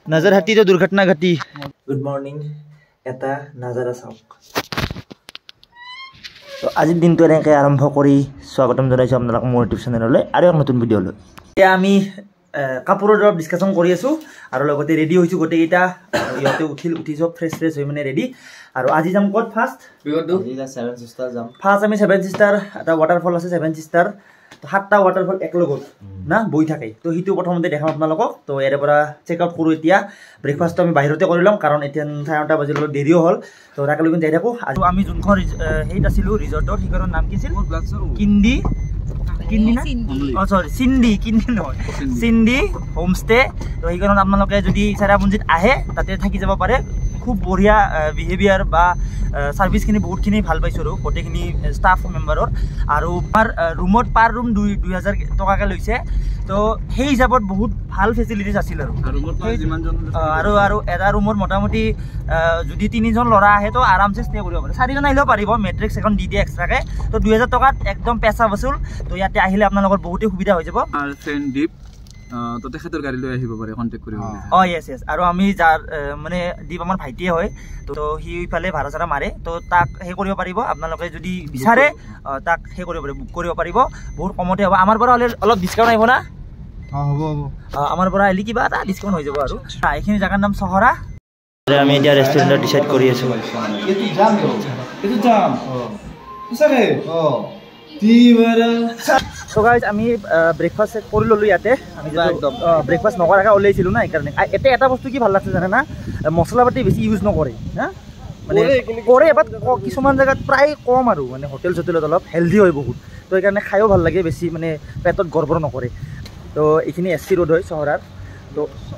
नजर हटी तो दुर्घटना घटी। गुड मॉर्निंग এটা নাজাৰা চাওক। তো আজিৰ দিনটো এনেকৈ আৰম্ভ কৰি স্বাগতম জনাইছোঁ আপোনালোকক মোৰ ইউটিউব চেনেললৈ আৰু এক নতুন ভিডিঅ'লৈ। এতিয়া আমি কাপোৰৰ দৰব ডিছকাশ্যন কৰি আছোঁ আৰু লগতে ৰেডি হৈছোঁ গোটেইকেইটা। ইহঁতে উঠি চব ফ্ৰেছ হৈ মানে ৰেডি। আৰু আজি যাম ক'ত ফাৰ্ষ্ট? ছেভেন ছিষ্টাৰ যাম। ফাৰ্ষ্ট আমি ছেভেন ছিষ্টাৰ এটা ৱাটাৰফল আছে ছেভেন ছিষ্টাৰ। তো 7টা ৱাটাৰফল একলগত না বৈ থাকে। তো সেইটো প্ৰথমতে দেখাম আপোনালোকক। তো ইয়াৰে পৰা চেক আউট কৰোঁ। এতিয়া ব্ৰেকফাষ্টটো আমি বাহিৰতে কৰি ল'ম কাৰণ এতিয়া 9:30 বাজিল অলপ দেৰিও হ'ল। তো তাকে লৈ যাই থাকোঁ। আৰু আমি যোনখন হেৰিত আছিলোঁ ৰিজৰ্টৰ সেইখনৰ নাম কি আছিল? কিন্দি না অঁ চৰি কিন্দি নহয় চিন্দি হোমষ্টে। তো সেইখনত আপোনালোকে যদি চেৰাপুঞ্জীত আহে তাতে থাকি যাব পাৰে। খুব বঢ়িয়া বিহেভিয়াৰ বা ছাৰ্ভিচখিনি বহুতখিনি ভাল পাইছোঁ আৰু গোটেইখিনি ষ্টাফ মেম্বাৰৰ। আৰু আমাৰ ৰুমত পাৰ ৰুম 2,000 টকাকৈ লৈছে। তো সেই হিচাপত বহুত ভাল ফেচিলিটিছ আছিল আৰু এটা ৰুমত মোটামুটি যদি 3জন ল'ৰা আহে তো আৰামছে ষ্টে কৰিব পাৰে। 4জন আহিলেও পাৰিব, মেট্ৰিক্স এখন দি দিয়ে এক্সট্ৰাকৈ। তো 2,000 টকাত একদম পেচা বচুল। তো ইয়াতে আহিলে আপোনালোকৰ বহুতেই সুবিধা হৈ যাব। তো তেখেতৰ গাড়ী লৈ আহিব পাৰে কণ্টেক্ট কৰিব। অঁ য়েছ আৰু আমি যাৰ মানে দীপ আমাৰ ভাইটিয়ে হয়। তো সি ইফালে ভাড়া চাড়া মাৰে। তো তাক সেই কৰিব পাৰিব আপোনালোকে যদি বিচাৰে তাক সেই কৰিব পাৰিব, বুক কৰিব পাৰিব। বহুত কমতে হ'ব। আমাৰ পৰা হ'লে অলপ ডিছকাউণ্ট আহিব না? হ'ব আমাৰ পৰা আহিলে কিবা এটা ডিছকাউণ্ট হৈ যাব। আৰু এইখিনি জেগাৰ নাম চহৰা। আমি এতিয়া ৰেষ্টুৰেণ্টত ডিচাইড কৰি আছোঁ। So guys, আমি ব্ৰেকফাষ্ট কৰি ল'লোঁ ইয়াতে। আমি ব্ৰেকফাষ্ট নকৰাকৈ ওলাইছিলোঁ না, সেইকাৰণে। এতিয়া এটা বস্তু কি ভাল লাগছে জানে না, মছলা পাতি বেছি ইউজ নকৰে হা, মানে কৰে বাট কিছুমান জেগাত প্ৰায় কম আৰু মানে হোটেল চোটেলত অলপ হেল্ডি হয় বহুত। তো সেইকাৰণে খায়ো ভাল লাগে, বেছি মানে পেটত গড়বড় নকৰে। তো এইখিনি SC ৰোড হয় চহৰাৰ।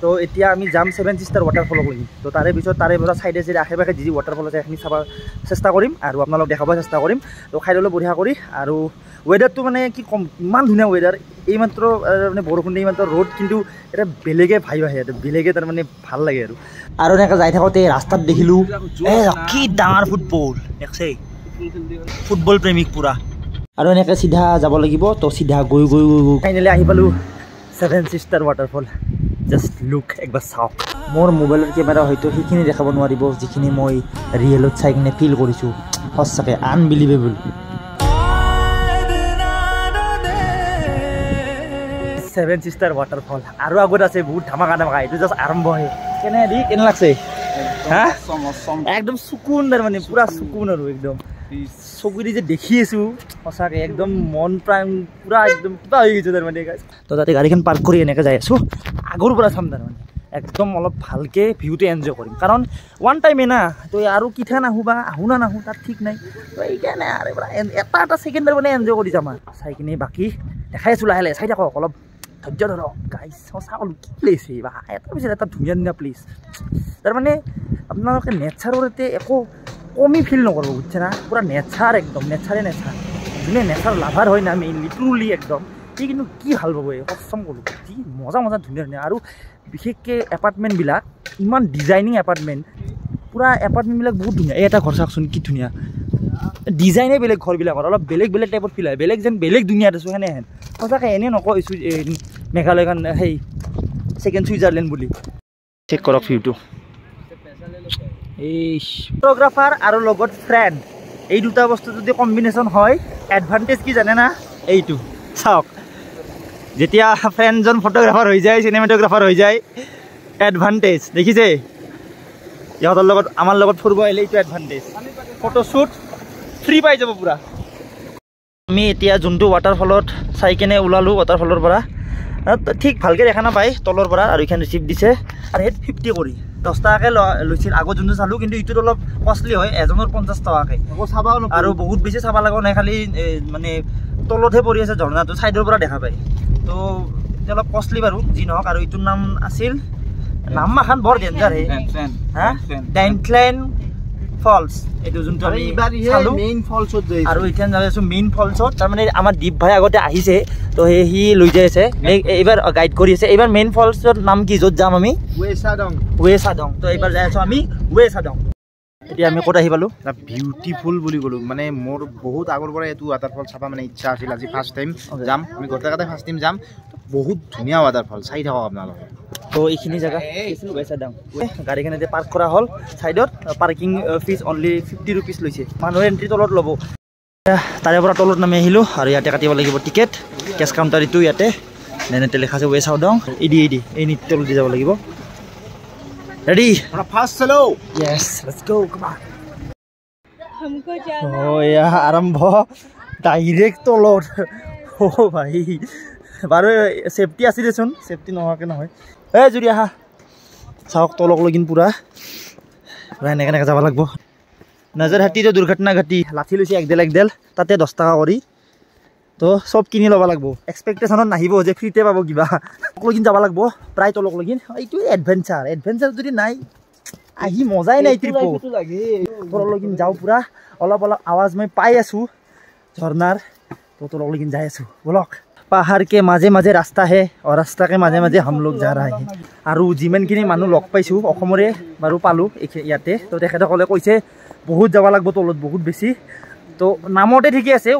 তো এতিয়া আমি যাম ছেভেন ছিষ্টাৰ ৱাটাৰফলক লাগি। তো তাৰে পিছত তাৰে পৰা চাইডে আশে পাশে যি ৱাটাৰফল আছে সেইখিনি চাব চেষ্টা কৰিম আৰু আপোনালোক দেখাব চেষ্টা কৰিম। তো খাই ল'লোঁ বঢ়িয়া কৰি। আৰু ৱেডাৰটো মানে কি ক'ম, ইমান ধুনীয়া ৱেডাৰ। এইমাত্ৰ মানে বৰষুণ দিয়ে, এইমাত্ৰ ৰ'দ, কিন্তু এটা বেলেগে ভাইব আহে, এটা বেলেগে তাৰমানে ভাল লাগে। আৰু এনেকৈ যাই থাকোঁতে ৰাস্তাত দেখিলোঁ কি ডাঙৰ ফুটবল দেখছেই, ফুটবল প্ৰেমিক পূৰা। আৰু এনেকৈ চিধা যাব লাগিব। তো চিধা গৈ ফাইনেলি আহি পালোঁ seven sister waterfall. Just look, একবাৰ চাওক। মোৰ মোবাইলৰ কেমেৰা হয়তো সেইখিনি দেখাব নোৱাৰিব যিখিনি মই ৰিয়েলত চাই কিনে ফিল কৰিছোঁ। সঁচাকৈ আনবিলিভেবল। ছেভেন ছিষ্টাৰ ৱাটাৰফল আৰু আগত আছে বহুত ধামাকা। এইটো জাষ্ট আৰম্ভহে। কেনে লাগছে হা? একদম চকুন তাৰমানে, পূৰা চকুন আৰু একদম চকুৰি যে দেখি আছোঁ সঁচাকৈ একদম মন প্ৰাণ পূৰা একদম কিবা হৈ গৈছে তাৰমানে। তো তাতে গাড়ীখন পাৰ্ক কৰি এনেকৈ যাই আছোঁ। আগৰ পৰা চাম তাৰমানে একদম অলপ ভালকৈ ভিউটো এনজয় কৰিম কাৰণ ওৱান টাইমে না। তো আৰু কিঠা নাহোঁ বা আহোঁ না নাহোঁ তাত ঠিক নাই। তো এইকাৰণে আৰু এটা ছেকেণ্ড তাৰমানে এনজয় কৰি যাম আৰু চাই কিনে। বাকী দেখাই আছোঁ লাহে লাহে, চাই থাকক, অলপ ধৈৰ্য ধৰক গাইজ। সঁচা ক'লোঁ কি প্লেচ বা এটাৰ পিছত এটা ধুনীয়া প্লেচ। তাৰমানে আপোনালোকে নেচাৰৰ ইয়াতে একো কমি ফিল নকৰিব, বুজিছে না? পূৰা নেচাৰ, একদম নেচাৰ। যোনে নেচাৰ লাভাৰ হয় না মেইনলি ট্ৰুলি একদম, সি কিন্তু কি ভাল পাব। এই কচম ক'লোঁ, কি মজা ধুনীয়া। আৰু বিশেষকৈ এপাৰ্টমেণ্টবিলাক ইমান ডিজাইনিং এপাৰ্টমেণ্ট, পূৰা এপাৰ্টমেণ্টবিলাক বহুত ধুনীয়া। এই এটা ঘৰ চাওকচোন কি ধুনীয়া ডিজাইনে বেলেগ ঘৰবিলাকৰ, অলপ বেলেগ টাইপত ফিল হয়, বেলেগ দুনিয়াত আছোঁ সেনেহেন। সঁচাকৈ এনেই নকৈছোঁ মেঘালয়খন সেই ছেকেণ্ড ছুইজাৰলেণ্ড বুলি। চেক কৰক ভিউটো। এই ফটোগ্ৰাফাৰ আৰু লগত ফ্ৰেণ্ড, এই দুটা বস্তু যদি কম্বিনেশ্যন হয় এডভান্টেজ কি জানে না? এইটো চাওক, যেতিয়া ফ্ৰেণ্ডজন ফটোগ্ৰাফাৰ হৈ যায়, চিনেমেটোগ্ৰাফাৰ হৈ যায়, এডভান্টেজ দেখিছে? ইহঁতৰ লগত আমাৰ লগত ফুৰিব আহিলে এইটো এডভান্টেজ। ফটোশ্বুট ফ্ৰী পাই যাব পূৰা। আমি এতিয়া যোনটো ৱাটাৰফলত চাই কেনে ওলালোঁ ৱাটাৰফলৰ পৰা, ঠিক ভালকৈ দেখা নাপায় তলৰ পৰা। আৰু এইখন ৰিচিপ্ট দিছে আৰু সেইটো 50 কৰি 10 টকাকৈ লৈছিল আগত যোনটো চালোঁ। কিন্তু এইটোত অলপ কষ্টলি হয়, এজনৰ 50 টকাকৈ। আৰু বহুত বেছি চাব লগা নাই, খালি মানে তলতহে পৰি আছে ঝৰ্ণাটো, ছাইডৰ পৰা দেখা পায়। তো এতিয়া অলপ কষ্টলি বাৰু যি নহওক। আৰু এইটোৰ নাম আছিল, নাম মাখান বৰ ডেঞ্জাৰ হে হা, ডাইনক্লাইন ফলছ। এইটো যোনটো আমি চালোঁ মেইন ফলছত যাই আৰু এতিয়া যাই আছোঁ মেইন ফলছত। তাৰমানে আমাৰ দীপ ভাই আগতে আহিছে, তো সি লৈ যাই আছে, এইবাৰ গাইড কৰি আছে। এইবাৰ মেইন ফলছৰ নাম কি য'ত যাম আমি? ৱে চাডং। তো এইবাৰ যাই আছোঁ আমি ৱে চাডং। এতিয়া আমি ক'ত আহি পালোঁ বিউটিফুল বুলি ক'লোঁ মানে মোৰ বহুত আগৰ পৰা এইটো ৱাটাৰফল চাবা মানে ইচ্ছা আছিল আজি ফাৰ্ষ্ট টাইম যাম আমি গোটেইকেইটাই ফাৰ্ষ্ট টাইম যাম বহুত ধুনীয়া ৱাটাৰফল চাই থাকক আপোনালোকে তো এইখিনি জেগা গাড়ীখন এতিয়া পাৰ্ক কৰা হ'ল ছাইডত পাৰ্কিং ফিজ অনলি 50 ৰুপিজ লৈছে মানুহে এণ্ট্ৰি তলত ল'ব তাৰে পৰা তলত নামি আহিলোঁ আৰু ইয়াতে কাটিব লাগিব টিকেট কেছ কাউণ্টাৰ এইটো ইয়াতে নেনেতে লিখা আছে ৱে চাউডং এডি এই তলত দি যাব লাগিব ৰেডি ফাৰ্ষ্ট চলো য়েছ লেটছ গো কাম অন এয়া আৰম্ভ ডাইৰেক্ট তলত ভাই বাৰু চেফটি আছিল দেচোন চেফটি নোহোৱাকৈ নহয় যদি আহা চাওক তলক লগিন পুৰা এনেকৈ যাব লাগিব নজৰ হাতীটো দুৰ্ঘটনা ঘটি লাঠি লৈছে একডেল তাতে 10 টকা কৰি তো চব কিনি ল'ব লাগিব এক্সপেক্টেশ্যনত নাহিব যে ফ্ৰীতে পাব কিবা লগিন যাব লাগিব প্ৰায় তলক লগিন এইটো এডভেঞ্চাৰ যদি নাই আহি মজাই নাই ট্ৰিপো তলক লগিন যাওঁ পুৰা অলপ আৱাজ মই পাই আছোঁ ঝৰ্ণাৰ তো তলক লগিন যাই আছোঁ বলক पहाड़ के माजे माजे रास्ता है और रास्ता के माजे माजे हम लोग जा रहा है আৰু যিমানখিনি মানুহ লগ পাইছোঁ অসমৰে বাৰু পালোঁ ইয়াতে তো তেখেতসকলে কৈছে বহুত যাব লাগিব তলত বহুত বেছি তো নামতে ঠিকে আছে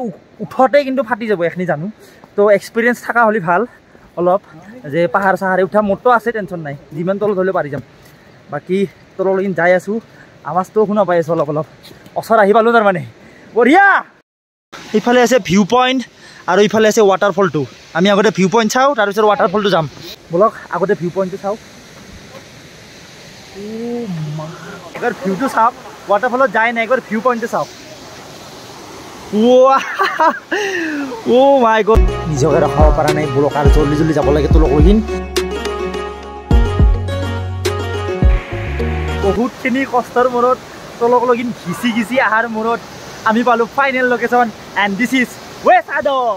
উঠতে কিন্তু ফাটি যাব এখিনি জানো তো এক্সপিৰিয়েঞ্চ থকা হ'লে ভাল অলপ যে পাহাৰ চাহাৰে উঠা মোৰতো আছে টেনশ্যন নাই যিমান তলত হ'লেও পাৰি যাম বাকী তললৈকে যাই আছোঁ আৱাজটো শুনা পাই আছোঁ অলপ ওচৰ আহি পালোঁ তাৰমানে বঢ়িয়া ইফালে আছে ভিউ পইণ্ট আৰু ইফালে আছে ৱাটাৰফলটো আমি আগতে ভিউ পইণ্ট চাওঁ তাৰপিছত ৱাটাৰফলটো যাম বলক আগতে ভিউ পইণ্টটো চাওঁ একবাৰ ভিউটো চাওক ৱাটাৰফলত যায় নাই একবাৰ ভিউ পইণ্টটো চাওক মাই গড নিজকে ৰখাব পৰা নাই বলক আৰু জল্দি যাব লাগে তলক লগিন বহুতখিনি কষ্টৰ মূৰত তলক লগিন ঘিচি অহাৰ মূৰত আমি পালোঁ final location and this is ৱে চাউডং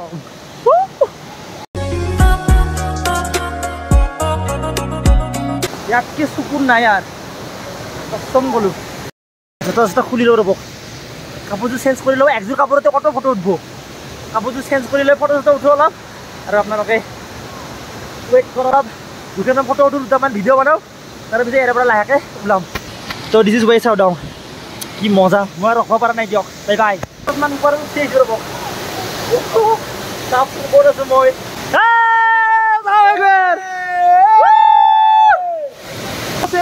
ইয়াতকে চকুৰ নাই আৰ কষ্টম গ'লো যথেষ্ট খুলি লওঁ ৰ'ব কাপোৰযোৰ চেঞ্জ কৰি লওঁ একযোৰ কাপোৰতে কত ফটো উঠব কাপোৰযোৰ চেঞ্জ কৰি লৈ ফটো উঠো অলপ আৰু আপোনালোকে ৱেইট কৰক দুটামান ফটো উঠো দুটামান ভিডিঅ' বনাওঁ তাৰপিছত ইয়াৰ পৰা লাহেকৈ ওলাম তো দিছ ইজ ৱে চাউডং কি মজা মই ৰখাব পৰা নাই দিয়ক বাই বাই অলপমান ওপৰত উঠি আহিছোঁ ৰ'ব চাপ ওপৰত আছোঁ মই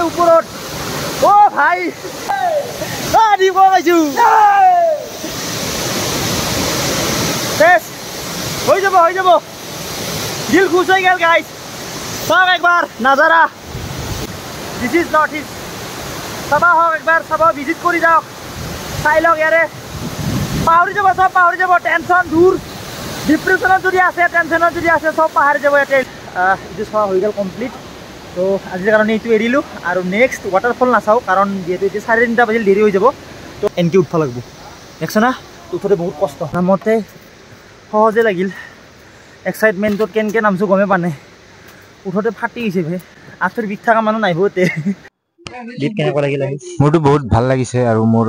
ওপৰত অ' ভাই দিব পাইছোঁ হৈ যাব দিল খুশ হৈ গেল গাইজ চাওক একবাৰ নাজাৰা দিছ ইজ নৰ্থ ইষ্ট চাবা হওক একবাৰ চাব ভিজিট কৰি যাওক চাই লওক ইয়াৰে পাহৰি যাব চব পাহৰি যাব টেনশ্যন দূৰ ডিপ্ৰেশ্যনত যদি আছে টেনশ্যনত যদি আছে চব পাহৰি যাব ইয়াতে এইটো চোৱা হৈ গ'ল কমপ্লিট তো আজিৰ কাৰণে এইটো এৰিলোঁ আৰু নেক্সট ৱাটাৰফল নাচাওঁ কাৰণ যিহেতু এতিয়া 3:30 বাজিল দেৰি হৈ যাব তো এনকৈ উঠব লাগিব দেখছ না উঠোতে বহুত কষ্ট নামতে সহজে লাগিল এক্সাইটমেণ্টত কেনেকৈ নামছোঁ গমে পোৱা নাই উঠোতে ফাটি গৈছে ভে আঁঠুৰ বিষ থকা মানুহ নাহিব এতে কেনেকুৱা লাগিল মোৰতো বহুত ভাল লাগিছে আৰু মোৰ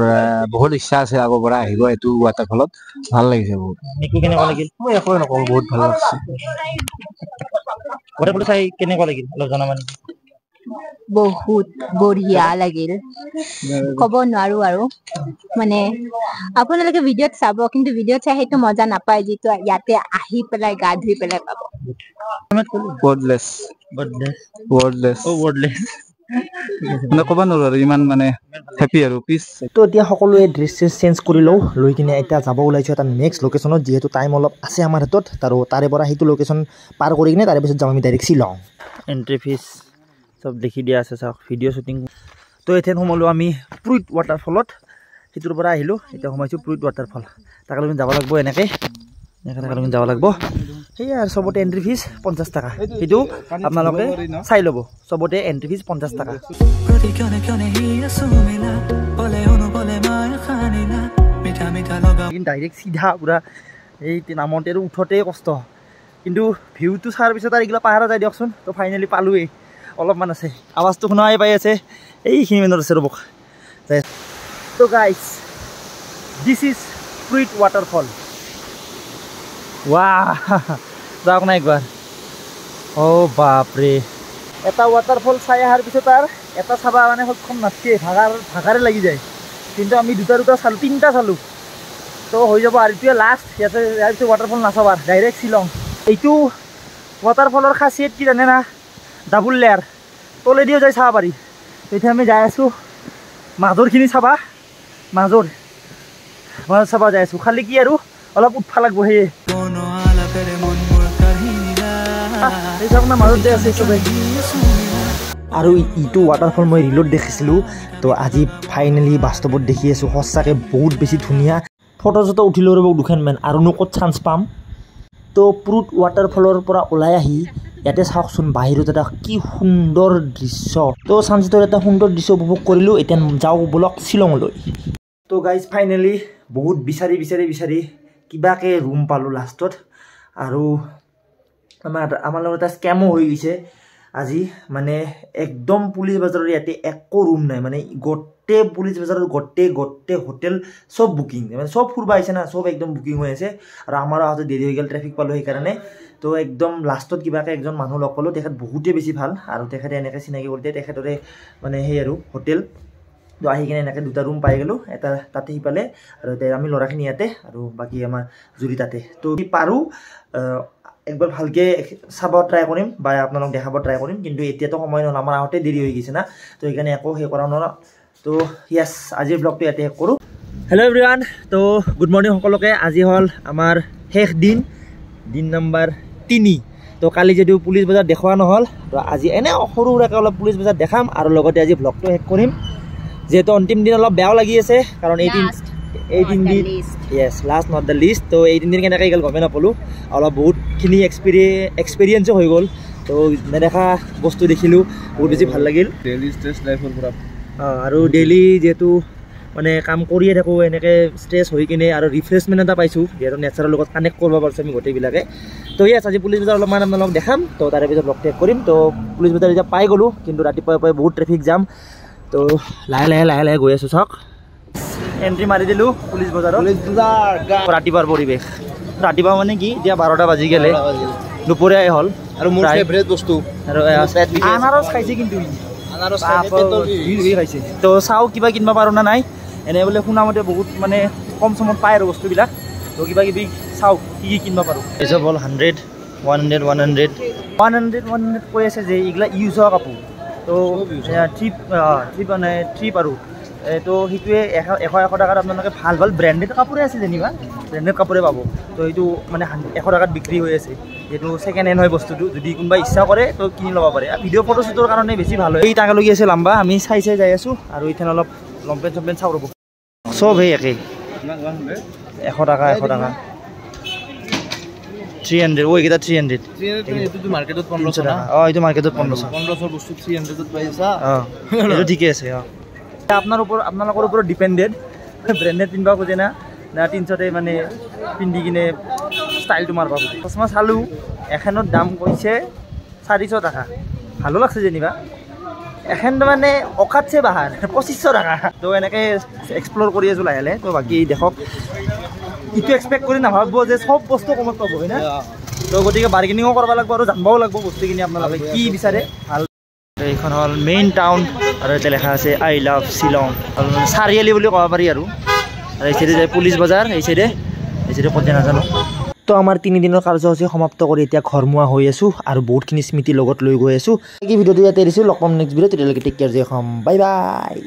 বহুত ইচ্ছা আছে আগৰ পৰা আহিব এইটো ৱাটাৰফলত ভাল লাগিছে বহুত নিকু কেনেকুৱা লাগিল মই একো নকওঁ বহুত ভাল লাগিছে ৱাটাৰফলটো চাই কেনেকুৱা লাগিল অলপ জনাবা নেকি বহুত বঢ়িয়া লাগিল ক'ব নোৱাৰো আৰু মানে আপোনালোকে ভিডিঅ'ত চাব কিন্তু ভিডিঅ'ত চাই সেইটো মজা নাপায় যিটো ইয়াতে আহি পেলাই গা ধুই পেলাই পাব ৱৰ্ডলেছ মানে ক'ব নোৱাৰো আৰু ইমান মানে হেপী আৰু পিছ তো এতিয়া সকলোৱে ড্ৰেছ চেঞ্জ কৰি লওঁ লৈ কিনে এতিয়া যাব ওলাইছোঁ এটা নেক্সট লোকেশ্যনত যিহেতু টাইম অলপ আছে আমাৰ হাতত আৰু তাৰে পৰা সেইটো লোকেশ্যন পাৰ কৰি কিনে তাৰে পিছত যাম আমি ডাইৰেক্ট শ্বিলং এণ্ট্ৰি ফিজ চব লিখি দিয়া আছে চাওক ভিডিঅ' শ্বুটিং তো এতিয়া সোমালোঁ আমি প্ৰুইট ৱাটাৰফলত সেইটোৰ পৰা আহিলোঁ এতিয়া সোমাইছোঁ প্ৰুইট ৱাটাৰফল তাকে লৈ যাব লাগিব এনেকৈ যাব লাগিব সেয়াই আৰু চবতে এণ্ট্ৰি ফিজ 50 টকা সেইটো আপোনালোকে চাই ল'ব চবতে এণ্ট্ৰি ফিজ 50 টকা ডাইৰেক্ট চিধা পূৰা এই নামতে আৰু উঠোতেই কষ্ট কিন্তু ভিউটো চোৱাৰ পিছত আৰু এইগিলা পাহাৰত যায় দিয়কচোন তো ফাইনেলি পালোৱেই অলপমান আছে আৱাজটো শুনাই পাই আছে এইখিনি মানত আছে ৰ'ব তো গাইজ দিছ ইজ প্ৰুইট ৱাটাৰফল ৱাহ যাওক না একবাৰ অ' বাপৰে এটা ৱাটাৰফল চাই অহাৰ পিছত আৰু এটা চাবা মানে সক্ষম নাথাকে ভাগাৰে লাগি যায় কিন্তু আমি দুটা চালোঁ, 3টা চালোঁ। তো হৈ যাব আৰু এইটোৱে লাষ্ট। ইয়াতে ইয়াৰ পিছত ৱাটাৰফল নাচাবা, ডাইৰেক্ট শ্বিলং। এইটো ৱাটাৰফলৰ খাচিয়ত কি জানে না, ডাবল লেয়াৰ, তলেদিও যাই চাব পাৰি। এতিয়া আমি যাই আছোঁ মাজৰখিনি চাবা, মাজৰ চাব যাই আছোঁ। খালি কি আৰু অলপ উঠবা লাগব, সেয়ে মাজত যাই আছে চবেই। আৰু ইটো ৱাটাৰফল মই ৰিলত দেখিছিলোঁ, তো আজি ফাইনেলি বাস্তৱত দেখি আছোঁ। সঁচাকৈ বহুত বেছি ধুনীয়া। ফটো চটো উঠিলেও ৰ'ব দুখনমান, আৰুনো ক'ত চান্স পাম। তো পুৰুত ৱাটাৰফলৰ পৰা ওলাই আহি ইয়াতে চাওকচোন বাহিৰত এটা কি সুন্দৰ দৃশ্য। তো চানচিটৰ এটা সুন্দৰ দৃশ্য উপভোগ কৰিলোঁ। এতিয়া যাওঁ বলক শ্বিলঙলৈ। তো গাইজ ফাইনেলি বহুত বিচাৰি কিবাকৈ ৰুম পালোঁ লাষ্টত। আৰু আমাৰ লগত এটা স্কেমো হৈ গৈছে আজি। মানে একদম পুলিচ বজাৰৰ ইয়াতে একো ৰুম নাই, মানে গোটেই পুলিচ বজাৰৰ গোটেই হোটেল চব বুকিং, মানে চব ফুৰিব আহিছে না, চব একদম বুকিং হৈ আছে। আৰু আমাৰো আহোঁতে দেৰি হৈ গ'ল, ট্ৰেফিক পালোঁ সেইকাৰণে। তো একদম লাষ্টত কিবাকৈ একজন মানুহ লগ পালোঁ, তেখেত বহুতেই বেছি ভাল। আৰু তেখেতে এনেকৈ চিনাকি কৰিলে তেখেতৰে মানে সেই আৰু হোটেল। তো আহি কিনে এনেকৈ 2টা ৰুম পাই গ'লোঁ, এটা তাতে সিফালে আৰু আমি ল'ৰাখিনি ইয়াতে আৰু বাকী আমাৰ জুৰি তাতে। তো পাৰোঁ একবাৰ ভালকৈ চাব ট্ৰাই কৰিম বা আপোনালোক দেখাব ট্ৰাই কৰিম, কিন্তু এতিয়াতো সময় নহ'ল, আমাৰ আহোঁতে দেৰি হৈ গৈছে না। তো সেইকাৰণে একো সেই কৰা নহ'ল। তো য়েছ, আজিৰ ব্লগটো ইয়াতে শেষ কৰোঁ। হেল্ল' এভৰিৱান, তো গুড মৰ্ণিং সকলোকে। আজি হ'ল আমাৰ শেষ দিন নম্বৰ 3। তো কালি যদিও পুলিচ বজাৰ দেখুওৱা নহ'ল, তো আজি এনে সৰু সুৰাকৈ অলপ পুলিচ বজাৰ দেখাম আৰু লগতে আজি ব্লগটো শেষ কৰিম। যিহেতু অন্তিম দিন অলপ বেয়াও লাগি আছে, কাৰণ এই 3 দিন য়েছ লাষ্ট নট দ্য লিষ্ট। তো এই 3 দিন কেনেকৈ গ'ল গমেই নাপালোঁ, অলপ বহুতখিনি এক্সপিৰিয়েঞ্চো হৈ গ'ল। তো নেদেখা বস্তু দেখিলোঁ, বহুত বেছি ভাল লাগিল। ডেইলি ষ্ট্ৰেছ লাইফৰ পৰা আৰু ডেইলি যিহেতু মানে কাম কৰিয়ে থাকোঁ, এনেকৈ ষ্ট্ৰেছ হৈ কিনে আৰু ৰিফ্ৰেছমেণ্ট এটা পাইছোঁ, যিহেতু নেচাৰৰ লগত কানেক্ট কৰিব পাৰিছোঁ আমি গোটেইবিলাকে। তো য়েছ, আজি পুলিচ বজাৰ অলপমান আপোনালোকক দেখাম। তো তাৰে পিছত ব্লগ টেক কৰিম। তো পুলিচ বজাৰ এতিয়া পাই গ'লোঁ, কিন্তু ৰাতিপুৱাই বহুত ট্ৰেফিক জাম। তো লাহে লাহে গৈ আছোঁ। চাওক, এণ্ট্ৰি মাৰি দিলোঁ পুলিচ বজাৰত। ৰাতিপুৱাৰ পৰিৱেশ, ৰাতিপুৱা মানে কি এতিয়া 12টা বাজি গ'লে, দুপৰীয়াই হ'ল। আৰু মোৰ ফেভৰেট বস্তু আৰু আনাৰস খাইছে, কিন্তু খাইছে। তো চাওঁ কিবা কিনিব পাৰোঁ না নাই। এনে বোলে শুনামতে বহুত মানে কম চমত পায় আৰু বস্তুবিলাক। তো কিবা কিবি চাওঁ কি কিনিব পাৰোঁ। এইচব হ'ল 100, 100 কৈ আছে যে এইগিলা ইউজ হোৱা কাপোৰ। তো ট্ৰিপ আৰু তো সেইটোৱে 100 টকাত আপোনালোকে ভাল ব্ৰেণ্ডেড কাপোৰে আছে, যেনিবা ব্ৰেণ্ডেড কাপোৰে পাব। তো এইটো মানে 100 টকাত বিক্ৰী হৈ আছে, যিহেতু ছেকেণ্ড হেণ্ড হয় বস্তুটো। যদি কোনোবা ইচ্ছা কৰে তো কিনি ল'ব পাৰে। ভিডিঅ' ফটো শ্বুটৰ কাৰণে বেছি ভাল হয়। এই টাকা লগি আছে লাম্বা, আমি চাই যাই আছোঁ। আৰু এতিয়া অলপ লংপেণ্ট চমপেণ্ট চাওঁ ৰ'ব, চব সেই একেই 100 টকা 300। এইকেইটা 300। এইটো মাৰ্কেটত 1500 টকা। এইটো মাৰ্কেটত 1500 বস্তু 300ত পাইছা। এইটো ঠিকে আছে। আপোনালোকৰ ওপৰত ডিপেণ্ডেড, ব্ৰেণ্ডেড পিন্ধিব খোজে না 300তে মানে পিন্ধি কিনে ষ্টাইলটো মাৰিব খোজে। চশমা চালোঁ, এখনত দাম কৈছে 400 টকা। ভালো লাগছে যেনিবা। এখন মানে অকাতছে বাহাৰ 2500 টকা। তো এনেকৈ এক্সপ্ল'ৰ কৰি আছোঁ লাহে লাহে। তো বাকী দেখক, ইটো এক্সপেক্ট কৰি নাভাবিব যে চব বস্তু কমত পাব, হয় না। তো গতিকে বাৰ্গেনিঙো কৰিব লাগিব আৰু জানিবও লাগিব বস্তুখিনি আপোনালোকে কি বিচাৰে। ভাল, এইখন হ'ল মেইন টাউন আৰু এতিয়া লেখা আছে আই লাভ শ্বিলং, চাৰিআলি বুলি ক'ব পাৰি। আৰু এই চাইডে যায় পুলিচ বজাৰ, এই চাইডে ক'ত যায় নাজানো। তো আমাৰ 3 দিনৰ কাৰ্যসূচী সমাপ্ত কৰি এতিয়া ঘৰমুৱা হৈ আছোঁ আৰু বহুতখিনি স্মৃতি লগত লৈ গৈ আছোঁ। এই ভিডিঅ'টো ইয়াতে এৰিছোঁ, লগ পাম নেক্সট ভিডিঅ'ত। তেতিয়ালৈকে টেক কেয়াৰ, জয় অসম, বাই বাই।